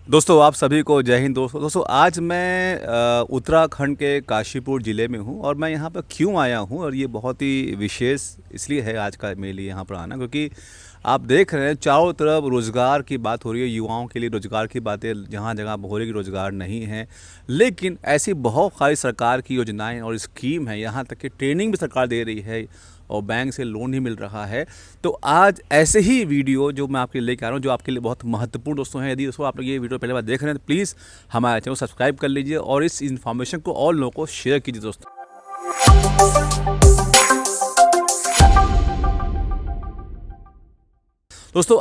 दोस्तों आप सभी को जय हिंद। दोस्तों आज मैं उत्तराखंड के काशीपुर ज़िले में हूँ और मैं यहाँ पर क्यों आया हूँ और ये बहुत ही विशेष इसलिए है आज का मेरे लिए यहाँ पर आना, क्योंकि आप देख रहे हैं चारों तरफ रोज़गार की बात हो रही है, युवाओं के लिए रोज़गार की बातें जहाँ जगह हो रही है कि रोज़गार नहीं है। लेकिन ऐसी बहुत सारी सरकार की योजनाएं और स्कीम है, यहाँ तक कि ट्रेनिंग भी सरकार दे रही है और बैंक से लोन ही मिल रहा है। तो आज ऐसे ही वीडियो जो मैं आपके लिए लेके आ रहा हूँ, जो आपके लिए बहुत महत्वपूर्ण दोस्तों हैं। यदि दोस्तों आप लोग ये वीडियो पहले बार देख रहे हैं तो प्लीज़ हमारे चैनल को सब्सक्राइब कर लीजिए और इस इन्फॉर्मेशन को और लोगों को शेयर कीजिए दोस्तों।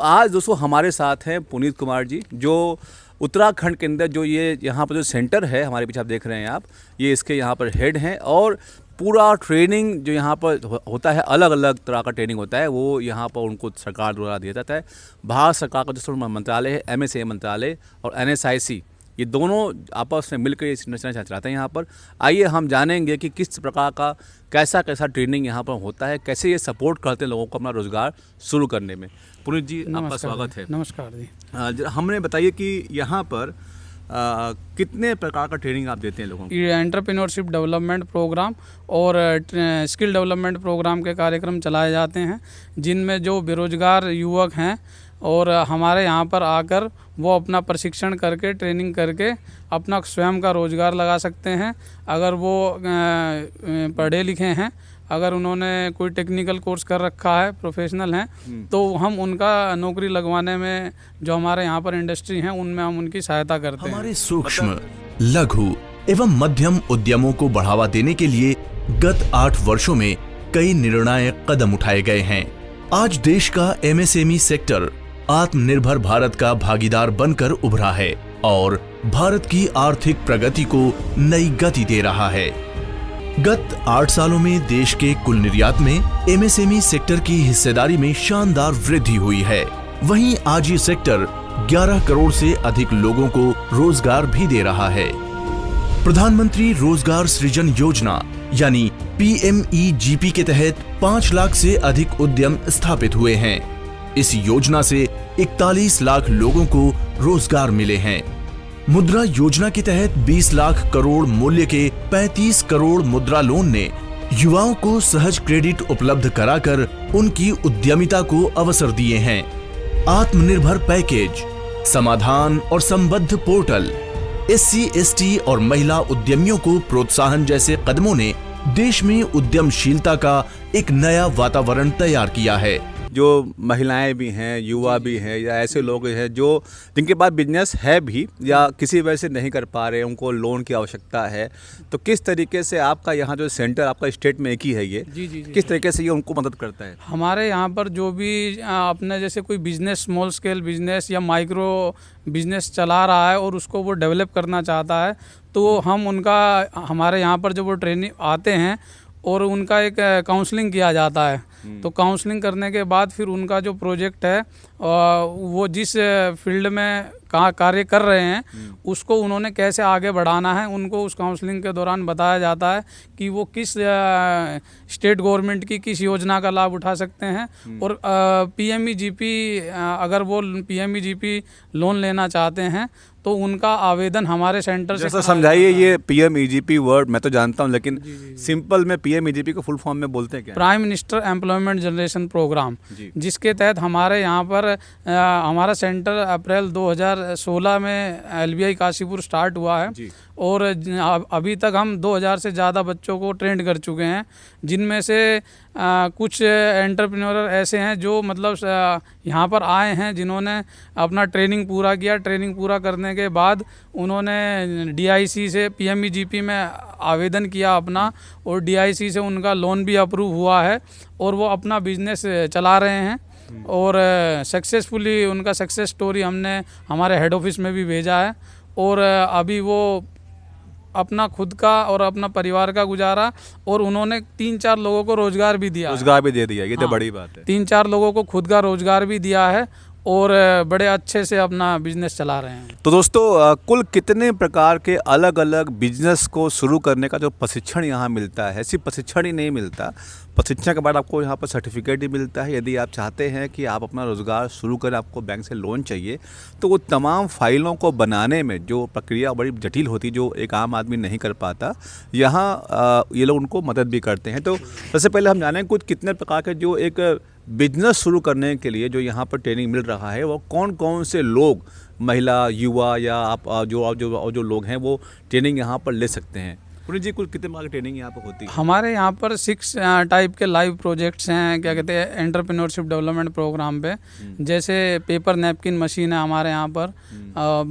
आज दोस्तों हमारे साथ हैं पुनीत कुमार जी, जो उत्तराखंड के अंदर जो ये यहाँ पर जो सेंटर है हमारे पीछे आप देख रहे हैं आप, ये इसके यहाँ पर हेड हैं और पूरा ट्रेनिंग जो यहाँ पर होता है, अलग अलग तरह का ट्रेनिंग होता है, वो यहाँ पर उनको सरकार द्वारा दिया जाता है। भारत सरकार का जो मंत्रालय है, MSA मंत्रालय और NSIC, ये दोनों आपस में मिलकर ये संरचना चलाते हैं यहाँ पर। आइए हम जानेंगे कि किस प्रकार का कैसा ट्रेनिंग यहाँ पर होता है, कैसे ये सपोर्ट करते हैं लोगों को अपना रोज़गार शुरू करने में। पुनीत जी आपका स्वागत है। नमस्कार जी। हमने बताइए कि यहाँ पर कितने प्रकार का ट्रेनिंग आप देते हैं लोगों को? एंटरप्रेन्योरशिप डेवलपमेंट प्रोग्राम और स्किल डेवलपमेंट प्रोग्राम के कार्यक्रम चलाए जाते हैं, जिनमें जो बेरोजगार युवक हैं और हमारे यहाँ पर आकर वो अपना प्रशिक्षण करके ट्रेनिंग करके अपना स्वयं का रोज़गार लगा सकते हैं। अगर वो पढ़े लिखे हैं, अगर उन्होंने कोई टेक्निकल कोर्स कर रखा है, प्रोफेशनल हैं, तो हम उनका नौकरी लगवाने में जो हमारे यहाँ पर इंडस्ट्री हैं उनमें हम उनकी सहायता करते हैं। हमारे सूक्ष्म, लघु एवं मध्यम उद्यमों को बढ़ावा देने के लिए गत 8 वर्षों में कई निर्णायक कदम उठाए गए हैं। आज देश का MSME सेक्टर आत्मनिर्भर भारत का भागीदार बनकर उभरा है और भारत की आर्थिक प्रगति को नई गति दे रहा है। गत 8 सालों में देश के कुल निर्यात में MSME सेक्टर की हिस्सेदारी में शानदार वृद्धि हुई है। वहीं आज ये सेक्टर 11 करोड़ से अधिक लोगों को रोजगार भी दे रहा है। प्रधानमंत्री रोजगार सृजन योजना यानी PMEGP के तहत 5 लाख से अधिक उद्यम स्थापित हुए हैं। इस योजना से 41 लाख लोगों को रोजगार मिले हैं। मुद्रा योजना के तहत 20 लाख करोड़ मूल्य के 35 करोड़ मुद्रा लोन ने युवाओं को सहज क्रेडिट उपलब्ध कराकर उनकी उद्यमिता को अवसर दिए हैं। आत्मनिर्भर पैकेज, समाधान और संबद्ध पोर्टल, SC, ST और महिला उद्यमियों को प्रोत्साहन जैसे कदमों ने देश में उद्यमशीलता का एक नया वातावरण तैयार किया है। जो महिलाएं भी हैं, युवा भी हैं या ऐसे लोग हैं जो जिनके पास बिजनेस है भी या किसी वजह से नहीं कर पा रहे, उनको लोन की आवश्यकता है, तो किस तरीके से आपका यहाँ जो सेंटर आपका स्टेट में एक ही है ये, जी, किस तरीके से ये उनको मदद करता है? हमारे यहाँ पर जो भी अपने जैसे कोई बिजनेस, स्मॉल स्केल बिजनेस या माइक्रो बिजनेस चला रहा है और उसको वो डेवलप करना चाहता है, तो हम उनका हमारे यहाँ पर जो वो ट्रेनिंग आते हैं और उनका एक काउंसलिंग किया जाता है। तो काउंसलिंग करने के बाद फिर उनका जो प्रोजेक्ट है वो जिस फील्ड में कहाँ कार्य कर रहे हैं उसको उन्होंने कैसे आगे बढ़ाना है, उनको उस काउंसलिंग के दौरान बताया जाता है कि वो किस स्टेट गवर्नमेंट की किस योजना का लाभ उठा सकते हैं। और PMEGP अगर वो PMEGP लोन लेना चाहते हैं तो उनका आवेदन हमारे सेंटर से जैसा समझाइए। ये PMEGP वर्ड मैं तो जानता हूँ, लेकिन सिंपल में PMEGP को फुल फॉर्म में बोलते हैं क्या? Prime minister employment generation programme, जिसके तहत हमारे यहाँ पर हमारा सेंटर अप्रैल 2016 में LBI काशीपुर स्टार्ट हुआ है और अभी तक हम 2000 से ज़्यादा बच्चों को ट्रेंड कर चुके हैं, जिनमें से कुछ एंटरप्रेन्योर ऐसे हैं जो मतलब यहाँ पर आए हैं जिन्होंने अपना ट्रेनिंग पूरा किया। ट्रेनिंग पूरा करने के बाद उन्होंने DIC से PMEGP में आवेदन किया अपना, और DIC से उनका लोन भी अप्रूव हुआ है और वो अपना बिजनेस चला रहे हैं। और सक्सेसफुली उनका सक्सेस स्टोरी हमने हमारे हेड ऑफिस में भी भेजा है और अभी वो अपना खुद का और अपना परिवार का गुजारा, और उन्होंने 3-4 लोगों को रोजगार भी दिया, रोजगार भी दे दिया। ये तो बड़ी बात है। 3-4 लोगों को खुद का रोजगार भी दिया है और बड़े अच्छे से अपना बिजनेस चला रहे हैं। तो दोस्तों कुल कितने प्रकार के अलग अलग बिजनेस को शुरू करने का जो प्रशिक्षण यहाँ मिलता है, सिर्फ प्रशिक्षण ही नहीं मिलता, प्रशिक्षण के बाद आपको यहाँ पर सर्टिफिकेट भी मिलता है। यदि आप चाहते हैं कि आप अपना रोज़गार शुरू करें, आपको बैंक से लोन चाहिए, तो वो तमाम फाइलों को बनाने में जो प्रक्रिया बड़ी जटिल होती, जो एक आम आदमी नहीं कर पाता, यहाँ ये लोग उनको मदद भी करते हैं। तो सबसे पहले हम जानें कुछ कितने प्रकार के जो एक बिजनेस शुरू करने के लिए जो यहाँ पर ट्रेनिंग मिल रहा है, वो कौन कौन से लोग, महिला, युवा या आप जो लोग हैं वो ट्रेनिंग यहाँ पर ले सकते हैं। पुनीत जी, कुल कितने प्रकार की ट्रेनिंग यहाँ पर होती है? हमारे यहाँ पर 6 टाइप के लाइव प्रोजेक्ट्स हैं, क्या कहते हैं, एंटरप्रेन्योरशिप डेवलपमेंट प्रोग्राम पे। जैसे पेपर नैपकिन मशीन है हमारे यहाँ पर,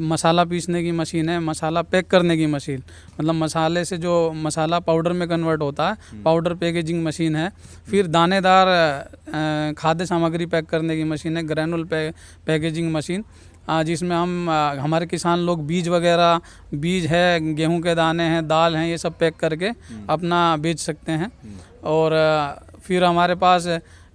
मसाला पीसने की मशीन है, मसाला पैक करने की मशीन, मतलब मसाले से जो मसाला पाउडर में कन्वर्ट होता है, पाउडर पैकेजिंग मशीन है। फिर दानेदार खाद्य सामग्री पैक करने की मशीन है, ग्रैनुल पैकेजिंग मशीन, जिसमें हम हमारे किसान लोग बीज वगैरह, बीज है, गेहूं के दाने हैं, दाल हैं, ये सब पैक करके अपना बेच सकते हैं। और फिर हमारे पास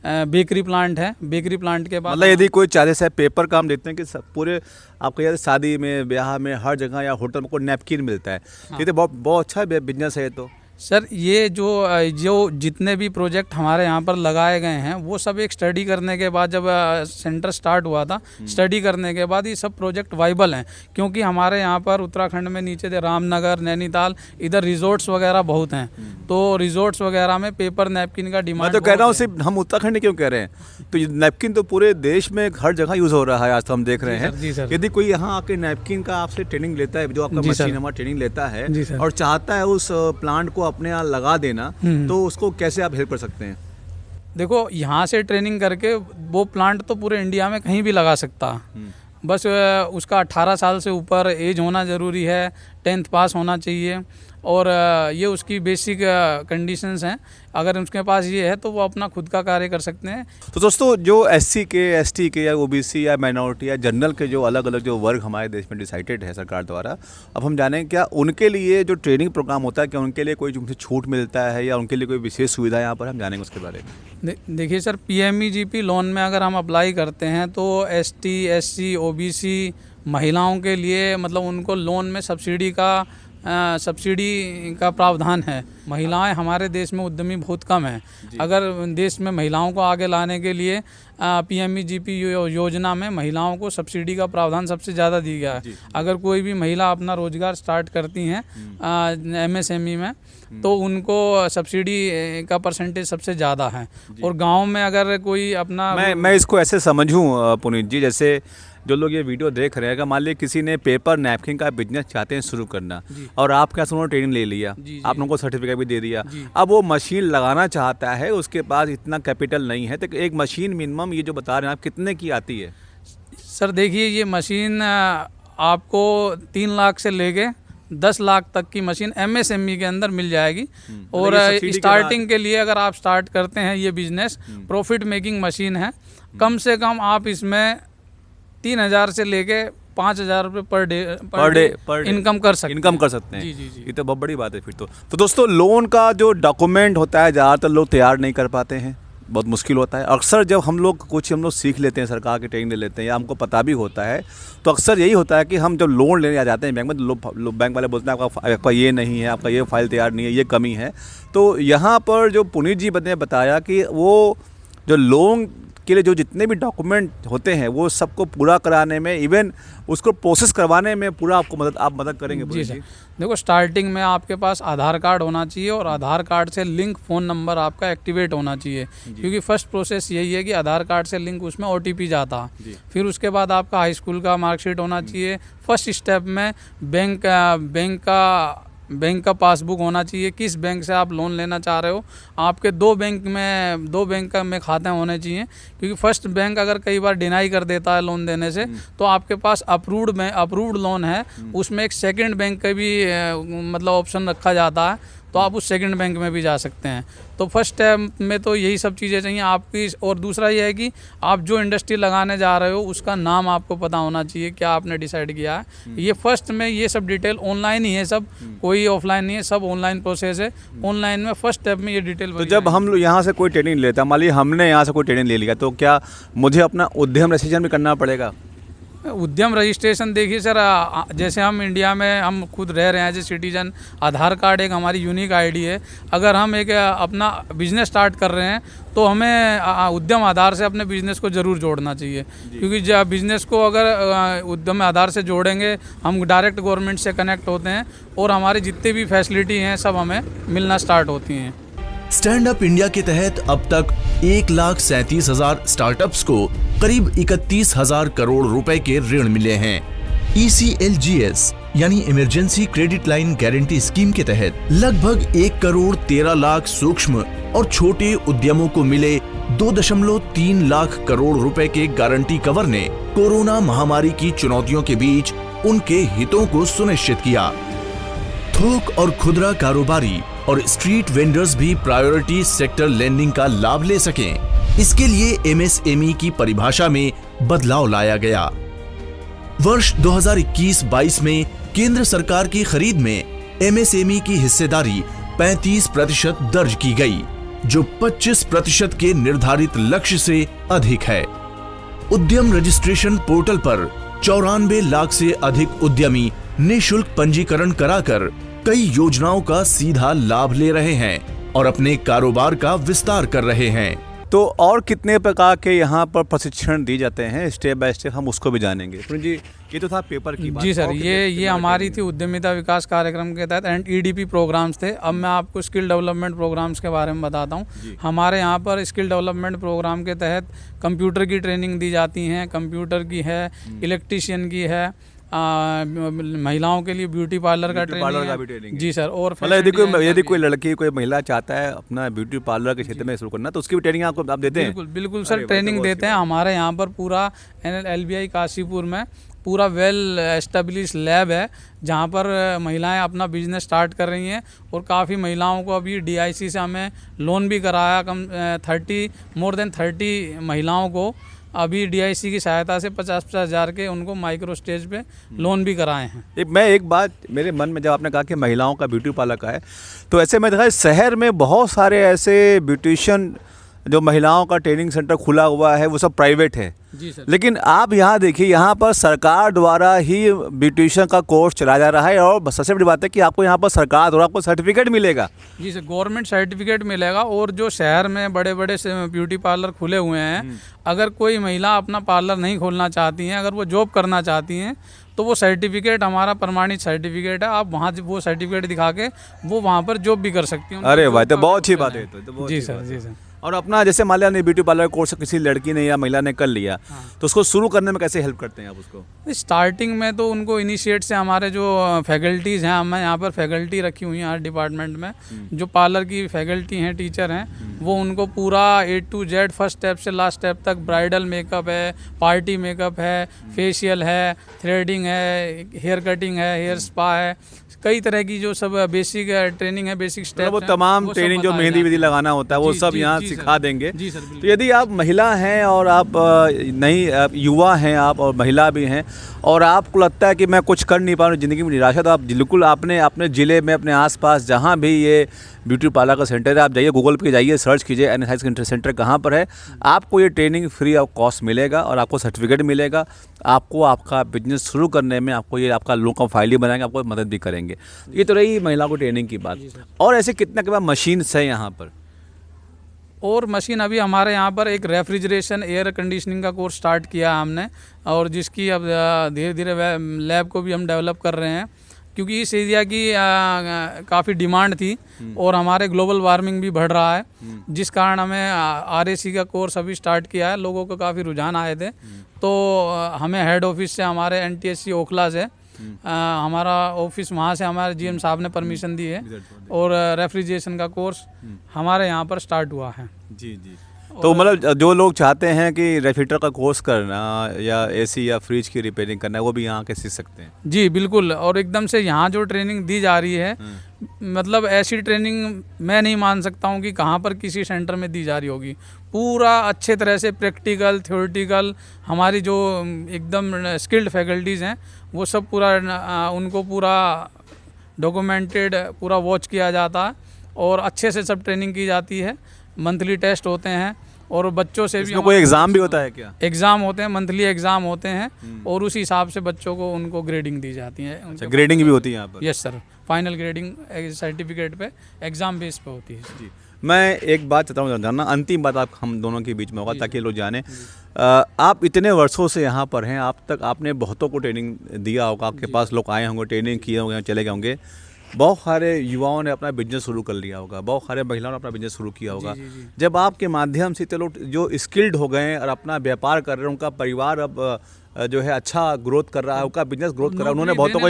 बेकरी प्लांट है। बेकरी प्लांट के बाद मतलब यदि कोई चाहे से पेपर काम देते हैं कि सब पूरे आपको यार शादी में, ब्याह में, हर जगह या होटल में कोई नैपकिन मिलता है, ये तो बहुत अच्छा बिजनेस है। तो सर ये जो जितने भी प्रोजेक्ट हमारे यहाँ पर लगाए गए हैं, वो सब एक स्टडी करने के बाद, जब सेंटर स्टार्ट हुआ था, स्टडी करने के बाद ये सब प्रोजेक्ट वाइबल हैं। क्योंकि हमारे यहाँ पर उत्तराखंड में नीचे से रामनगर, नैनीताल, इधर रिजोर्ट्स वगैरह बहुत हैं, तो रिजोर्ट्स वगैरह में पेपर नैपकिन का डिमांड। मैं तो कह रहा हूँ सिर्फ हम उत्तराखंड क्यों कह रहे हैं, तो ये नैपकिन तो पूरे देश में हर जगह यूज़ हो रहा है, आज तो हम देख रहे हैं। यदि कोई यहाँ आके नैपकिन का आपसे ट्रेनिंग लेता है, जो आपका मशीन हमारा ट्रेनिंग लेता है और चाहता है उस प्लांट को अपने यहाँ लगा देना, तो उसको कैसे आप हेल्प कर सकते हैं? देखो, यहाँ से ट्रेनिंग करके वो प्लांट तो पूरे इंडिया में कहीं भी लगा सकता है। बस उसका 18 साल से ऊपर एज होना ज़रूरी है, 10th पास होना चाहिए, और ये उसकी बेसिक कंडीशंस हैं। अगर उसके पास ये है तो वो अपना खुद का कार्य कर सकते हैं। तो दोस्तों, जो SC के, ST के या OBC या माइनॉरिटी या जनरल के जो अलग अलग जो वर्ग हमारे देश में डिसाइडेड है सरकार द्वारा, अब हम जानें क्या उनके लिए जो ट्रेनिंग प्रोग्राम होता है, क्या उनके लिए कोई उनसे छूट मिलता है या उनके लिए कोई विशेष सुविधा यहाँ पर, हम जानेंगे उसके बारे में। देखिए सर, PMEGP लोन में अगर हम अप्लाई करते हैं तो ST, SC, OBC महिलाओं के लिए, मतलब उनको लोन में सब्सिडी का प्रावधान है। महिलाएं हमारे देश में उद्यमी बहुत कम हैं। अगर देश में महिलाओं को आगे लाने के लिए PMEGP योजना में महिलाओं को सब्सिडी का प्रावधान सबसे ज़्यादा दिया गया है। अगर कोई भी महिला अपना रोजगार स्टार्ट करती हैं MSME में, तो उनको सब्सिडी का परसेंटेज सबसे ज़्यादा है। और गाँव में अगर कोई अपना, मैं इसको ऐसे समझूं पुनीत जी, जैसे जो लोग ये वीडियो देख रहे हैं, अगर मान लीजिए किसी ने पेपर नैपकिन का बिजनेस चाहते हैं शुरू करना, और आपके यहाँ से उन्होंने ट्रेनिंग ले लिया, आप लोगों को सर्टिफिकेट भी दे दिया, अब वो मशीन लगाना चाहता है, उसके पास इतना कैपिटल नहीं है, तो एक मशीन मिनिमम ये जो बता रहे हैं आप, कितने की आती है? सर देखिए, ये मशीन आपको 3 लाख से लेके 10 लाख तक की मशीन MSME के अंदर मिल जाएगी। और स्टार्टिंग के लिए अगर आप स्टार्ट करते हैं ये बिजनेस, प्रॉफिट मेकिंग मशीन है। कम से कम आप इसमें 3,000 से लेके 5,000 रुपये पर डे इनकम कर सकते हैं। जी। ये तो बहुत बड़ी बात है फिर तो दोस्तों, लोन का जो डॉक्यूमेंट होता है ज़्यादातर लोग तैयार नहीं कर पाते हैं, बहुत मुश्किल होता है। अक्सर जब हम लोग सीख लेते हैं, सरकार की ट्रेनिंग ले लेते हैं, या हमको पता भी होता है, तो अक्सर यही होता है कि हम जब लोन लेने आ जाते हैं बैंक में, तो बैंक वाले बोलते हैं आपका ये नहीं है, आपका ये फाइल तैयार नहीं है, ये कमी है। तो यहाँ पर जो पुनीत जी ने बताया कि वो जो लोन के लिए जो जितने भी डॉक्यूमेंट होते हैं, वो सबको पूरा कराने में, इवन उसको प्रोसेस करवाने में पूरा आप मदद करेंगे? जी सर, देखो, स्टार्टिंग में आपके पास आधार कार्ड होना चाहिए, और आधार कार्ड से लिंक फ़ोन नंबर आपका एक्टिवेट होना चाहिए, क्योंकि फर्स्ट प्रोसेस यही है कि आधार कार्ड से लिंक, उसमें OTP जाता है। फिर उसके बाद आपका हाई स्कूल का मार्कशीट होना चाहिए। फर्स्ट स्टेप में बैंक का पासबुक होना चाहिए, किस बैंक से आप लोन लेना चाह रहे हो। आपके 2 बैंक में खाते होने चाहिए, क्योंकि फर्स्ट बैंक अगर कई बार डिनाई कर देता है लोन देने से, तो आपके पास अप्रूव्ड लोन है, उसमें एक सेकंड बैंक का भी मतलब ऑप्शन रखा जाता है। तो आप उस सेकंड बैंक में भी जा सकते हैं। तो फर्स्ट स्टेप में तो यही सब चीज़ें चाहिए आपकी। और दूसरा ये है कि आप जो इंडस्ट्री लगाने जा रहे हो उसका नाम आपको पता होना चाहिए, क्या आपने डिसाइड किया है। ये फर्स्ट में ये सब डिटेल ऑनलाइन ही है, सब कोई ऑफलाइन नहीं है, सब ऑनलाइन प्रोसेस है। ऑनलाइन में फर्स्ट स्टेप में ये डिटेल। तो जब हम लोग यहाँ से कोई ट्रेनिंग लेता, मान लीजिए हमने यहाँ से कोई ट्रेनिंग ले लिया, तो क्या मुझे अपना उद्यम रजिस्ट्रेशन भी करना पड़ेगा? उद्यम रजिस्ट्रेशन देखिए सर, जैसे हम इंडिया में हम खुद रह रहे हैं as a citizen, Aadhaar card एक हमारी यूनिक आईडी है। अगर हम एक अपना बिजनेस स्टार्ट कर रहे हैं तो हमें उद्यम आधार से अपने बिजनेस को ज़रूर जोड़ना चाहिए, क्योंकि जब बिजनेस को अगर उद्यम आधार से जोड़ेंगे हम डायरेक्ट गवर्नमेंट से कनेक्ट होते हैं और हमारी जितनी भी फैसिलिटी हैं सब हमें मिलना स्टार्ट होती हैं। स्टैंड अप इंडिया के तहत अब तक 1,37,000 स्टार्टअप्स को करीब 31,000 करोड़ रुपए के ऋण मिले हैं। ECLGS यानी emergency credit line guarantee scheme के तहत लगभग 1,13,00,000 सूक्ष्म और छोटे उद्यमों को मिले 2.3 लाख करोड़ रुपए के गारंटी कवर ने कोरोना महामारी की चुनौतियों के बीच उनके हितों को सुनिश्चित किया। थोक और खुदरा कारोबारी और स्ट्रीट वेंडर्स भी प्रायोरिटी सेक्टर लेंडिंग का लाभ ले सकें, इसके लिए MSME की परिभाषा में बदलाव लाया गया। वर्ष 2021-22 में केंद्र सरकार की खरीद में MSME की हिस्सेदारी 35% दर्ज की गई, जो 25% के निर्धारित लक्ष्य से अधिक है। उद्यम रजिस्ट्रेशन पोर्टल पर 94 लाख से अधिक उद्यमी निःशुल्क पंजीकरण कराकर कई योजनाओं का सीधा लाभ ले रहे हैं और अपने कारोबार का विस्तार कर रहे हैं। तो और कितने प्रकार के यहाँ पर प्रशिक्षण दिए जाते हैं स्टेप बाय स्टेप, हम उसको भी जानेंगे। जी, ये तो था पेपर की बात। जी सर, ये हमारी थी उद्यमिता विकास कार्यक्रम के तहत एंड EDP प्रोग्राम्स थे। अब मैं आपको स्किल डेवलपमेंट प्रोग्राम्स के बारे में बताता हूँ। हमारे यहाँ पर स्किल डेवलपमेंट प्रोग्राम के तहत कंप्यूटर की ट्रेनिंग दी जाती है, कंप्यूटर की है, इलेक्ट्रीशियन की है, महिलाओं के लिए ब्यूटी पार्लर का ट्रेनिंग। जी सर। और यदि कोई लड़की कोई महिला चाहता है अपना ब्यूटी पार्लर के क्षेत्र में शुरू करना, तो उसकी भी ट्रेनिंग आपको आप देते हैं? बिल्कुल सर, ट्रेनिंग देते हैं। हमारे यहाँ पर पूरा LBI काशीपुर में पूरा वेल एस्टेब्लिश लैब है, जहाँ पर महिलाएं अपना बिजनेस स्टार्ट कर रही हैं। और काफ़ी महिलाओं को अभी DIC से हमें लोन भी कराया, मोर देन 30 महिलाओं को अभी DIC की सहायता से 50-50 हज़ार के उनको माइक्रो स्टेज पे लोन भी कराए हैं। एक बात मेरे मन में, जब आपने कहा कि महिलाओं का ब्यूटी पार्लर का है, तो ऐसे में देखा शहर में बहुत सारे ऐसे ब्यूटिशियन जो महिलाओं का ट्रेनिंग सेंटर खुला हुआ है, वो सब प्राइवेट है। जी सर। लेकिन आप यहाँ देखिए, यहाँ पर सरकार द्वारा ही ब्यूटिशियन का कोर्स चलाया जा रहा है और सबसे बड़ी बात है कि आपको यहाँ पर सरकार द्वारा आपको सर्टिफिकेट मिलेगा। जी सर, गवर्नमेंट सर्टिफिकेट मिलेगा। और जो शहर में बड़े बड़े ब्यूटी पार्लर खुले हुए हैं, अगर कोई महिला अपना पार्लर नहीं खोलना चाहती हैं, अगर वो जॉब करना चाहती हैं, तो वो सर्टिफिकेट हमारा प्रमाणित सर्टिफिकेट है। आप वहाँ वो सर्टिफिकेट दिखा के वो वहाँ पर जॉब भी कर सकती हैं। अरे भाई, तो बहुत अच्छी बात है। जी सर, जी सर। और अपना जैसे मान लिया ब्यूटी पार्लर कोर्स किसी लड़की ने या महिला ने कर लिया, तो उसको शुरू करने में कैसे हेल्प करते हैं आप उसको? स्टार्टिंग में तो उनको इनिशिएट से हमारे जो फैकल्टीज़ हैं, हमें यहाँ पर फैकल्टी रखी हुई हैं हर डिपार्टमेंट में, जो पार्लर की फैकल्टी हैं, टीचर हैं, वो उनको पूरा A to Z first step से लास्ट स्टेप तक, ब्राइडल मेकअप है, पार्टी मेकअप है, फेशियल है, थ्रेडिंग है, हेयर कटिंग है, हेयर स्पा है, कई तरह की जो सब बेसिक ट्रेनिंग है, बेसिक स्टेप, वो तमाम ट्रेनिंग जो मेहंदी विधि लगाना होता है वो सब यहाँ सिखा देंगे। जी सर। तो यदि आप महिला हैं और आप युवा हैं आप और महिला भी हैं और आपको लगता है कि मैं कुछ कर नहीं पा रहा हूँ ज़िंदगी में, निराशा, तो आप बिल्कुल आपने अपने ज़िले में अपने आसपास जहाँ भी ये ब्यूटी पार्लर का सेंटर है, आप जाइए, गूगल पे जाइए, सर्च कीजिए NSI सेंटर कहाँ पर है। आपको ये ट्रेनिंग फ्री ऑफ कॉस्ट मिलेगा और आपको सर्टिफिकेट मिलेगा। आपको आपका बिजनेस शुरू करने में आपको ये आपका लोन का फाइल ही बनाएंगे, आपको मदद भी करेंगे। ये तो रही महिला को ट्रेनिंग की बात। और ऐसे कितने के बाद मशीन्स है यहाँ पर? और मशीन अभी हमारे यहाँ पर एक रेफ्रिजरेशन एयर कंडीशनिंग का कोर्स स्टार्ट किया है हमने, और जिसकी अब धीरे धीरे लैब को भी हम डेवलप कर रहे हैं, क्योंकि इस एरिया की काफ़ी डिमांड थी और हमारे ग्लोबल वार्मिंग भी बढ़ रहा है, जिस कारण हमें RAC का कोर्स अभी स्टार्ट किया है। लोगों को काफ़ी रुझान आए थे, तो हमें हेड ऑफिस से, हमारे NTSC ओखला से हमारा ऑफिस, वहाँ से हमारे GM साहब ने परमिशन दी है और रेफ्रिजरेशन का कोर्स हमारे यहाँ पर स्टार्ट हुआ है। जी जी। तो मतलब जो लोग चाहते हैं कि रेफ्रिजरेटर का कोर्स करना या AC या फ्रिज की रिपेयरिंग करना, वो भी यहाँ के सीख सकते हैं? जी बिल्कुल। और एकदम से यहाँ जो ट्रेनिंग दी जा रही है, मतलब ऐसी ट्रेनिंग मैं नहीं मान सकता हूँ कि कहाँ पर किसी सेंटर में दी जा रही होगी। पूरा अच्छे तरह से प्रैक्टिकल थ्योरेटिकल हमारी जो एकदम स्किल्ड फैकल्टीज़ हैं वो सब पूरा उनको पूरा डॉक्यूमेंटेड पूरा वॉच किया जाता है और अच्छे से सब ट्रेनिंग की जाती है। मंथली टेस्ट होते हैं और बच्चों से भी कोई एग्ज़ाम भी होता है क्या? एग्ज़ाम होते हैं, मंथली एग्ज़ाम होते हैं और उसी हिसाब से बच्चों को उनको ग्रेडिंग दी जाती है। अच्छा, ग्रेडिंग भी होती है यहाँ पर? Yes sir, final grading certificate पे एग्ज़ाम बेस पे होती है जी। मैं एक बात चाहता हूँ जानना, अंतिम बात आप हम दोनों के बीच में होगा ताकि लोग जाने। आप इतने वर्षों से यहाँ पर हैं, आप तक आपने बहुतों को ट्रेनिंग दिया होगा, आपके पास लोग आए होंगे, ट्रेनिंग किए होंगे, चले गए होंगे। बहुत सारे युवाओं ने अपना बिजनेस शुरू कर लिया होगा, बहुत सारे महिलाओं ने अपना बिजनेस शुरू किया होगा। जब आपके माध्यम से तो लोग जो स्किल्ड हो गए हैं और अपना व्यापार कर रहे हैं, उनका परिवार अब जो है अच्छा ग्रोथ कर रहा है, उनका बिजनेस ग्रोथ कर रहा है, उन्होंने बहुतों को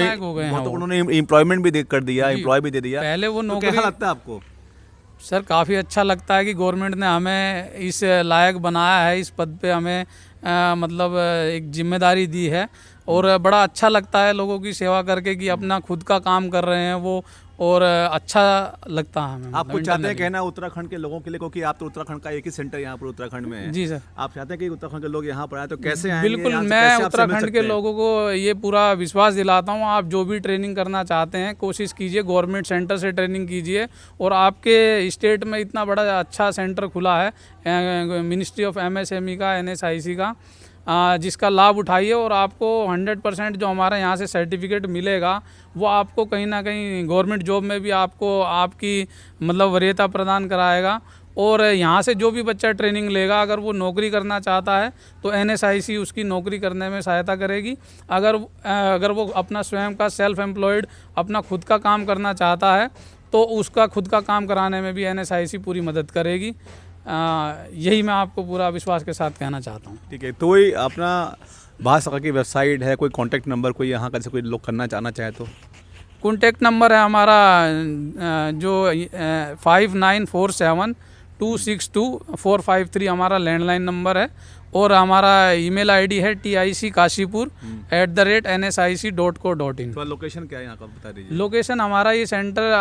उन्होंने एम्प्लॉयमेंट भी कर दिया, एम्प्लॉय भी दे दिया। पहले वो नौकरी कैसा लगता है आपको? सर काफ़ी अच्छा लगता है कि गवर्नमेंट ने हमें इस लायक बनाया है, इस पद पे हमें मतलब एक जिम्मेदारी दी है और बड़ा अच्छा लगता है लोगों की सेवा करके कि अपना खुद का काम कर रहे हैं वो और अच्छा लगता है हमें। आप कुछ चाहते हैं कहना उत्तराखंड के लोगों के लिए, क्योंकि आप तो उत्तराखंड का एक ही सेंटर यहाँ पर उत्तराखंड में है। जी सर। आप चाहते हैं कि उत्तराखंड के लोग यहाँ पर आए तो कैसे आएंगे? बिल्कुल, मैं उत्तराखंड के लोगों को ये पूरा विश्वास दिलाता हूँ, आप जो भी ट्रेनिंग करना चाहते हैं कोशिश कीजिए, गवर्नमेंट सेंटर से ट्रेनिंग कीजिए। और आपके स्टेट में इतना बड़ा अच्छा सेंटर खुला है मिनिस्ट्री ऑफ MSME का, NSIC का, जिसका लाभ उठाइए और आपको 100% जो हमारे यहाँ से सर्टिफिकेट मिलेगा वो आपको कहीं ना कहीं गवर्नमेंट जॉब में भी आपको आपकी मतलब वरीयता प्रदान कराएगा। और यहाँ से जो भी बच्चा ट्रेनिंग लेगा अगर वो नौकरी करना चाहता है तो NSIC उसकी नौकरी करने में सहायता करेगी। अगर वो अपना स्वयं का सेल्फ एम्प्लॉयड अपना खुद का काम करना चाहता है तो उसका खुद का काम कराने में भी NSIC पूरी मदद करेगी। यही मैं आपको पूरा विश्वास के साथ कहना चाहता हूँ। ठीक है, तो कोई अपना भारत सरकार की वेबसाइट है, कोई कांटेक्ट नंबर, कोई यहाँ का जैसे कोई लोग करना चाहना चाहे तो? कॉन्टेक्ट नंबर है हमारा जो 5947262453 हमारा लैंडलाइन नंबर है और हमारा ईमेल ID है TIC-Kashipur@NSIC.co.in। तो लोकेशन क्या है यहाँ का बता दीजिए। लोकेशन हमारा ये सेंटर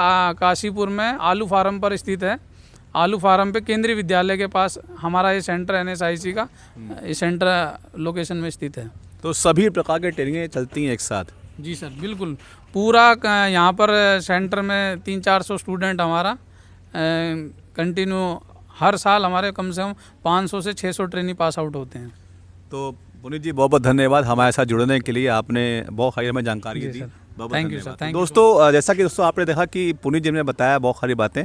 काशीपुर में आलू फार्म पर स्थित है। आलू फार्म पे केंद्रीय विद्यालय के पास हमारा ये सेंटर NSIC का ये सेंटर लोकेशन में स्थित है। तो सभी प्रकार के ट्रेनिंगें चलती हैं एक साथ? जी सर, बिल्कुल। पूरा यहाँ पर सेंटर में 300-400 स्टूडेंट हमारा कंटिन्यू हर साल हमारे कम से कम 500 से 600 ट्रेनी पास आउट होते हैं। तो पुनीत जी बहुत बहुत धन्यवाद हमारे साथ जुड़ने के लिए, आपने बहुत सारी हमें जानकारी दी। Thank you sir. दोस्तों जैसा कि दोस्तों आपने देखा कि पुनीत जी ने बताया बहुत सारी बातें।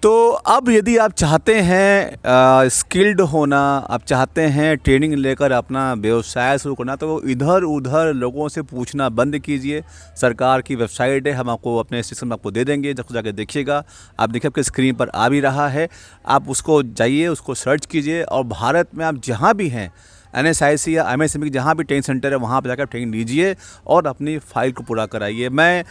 तो अब यदि आप चाहते हैं स्किल्ड होना, आप चाहते हैं ट्रेनिंग लेकर अपना व्यवसाय शुरू करना, तो इधर उधर लोगों से पूछना बंद कीजिए। सरकार की वेबसाइट है, हम आपको अपने स्टेशन में आपको दे देंगे, जब जाकर देखिएगा। आप देखिए आपके स्क्रीन पर आ भी रहा है, आप उसको जाइए, उसको सर्च कीजिए और भारत में आप जहाँ भी हैं NSIC या MSME की जहाँ भी ट्रेनिंग सेंटर है वहाँ पर जाकर ट्रेनिंग लीजिए और अपनी फाइल को पूरा कराइए। मैं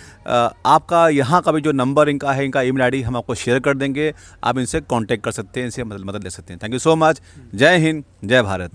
आपका यहाँ का भी जो नंबर इनका है, इनका ईमेल ID हम आपको शेयर कर देंगे, आप इनसे कांटेक्ट कर सकते हैं, इनसे मदद ले सकते हैं। Thank you so much. जय हिंद, जय भारत।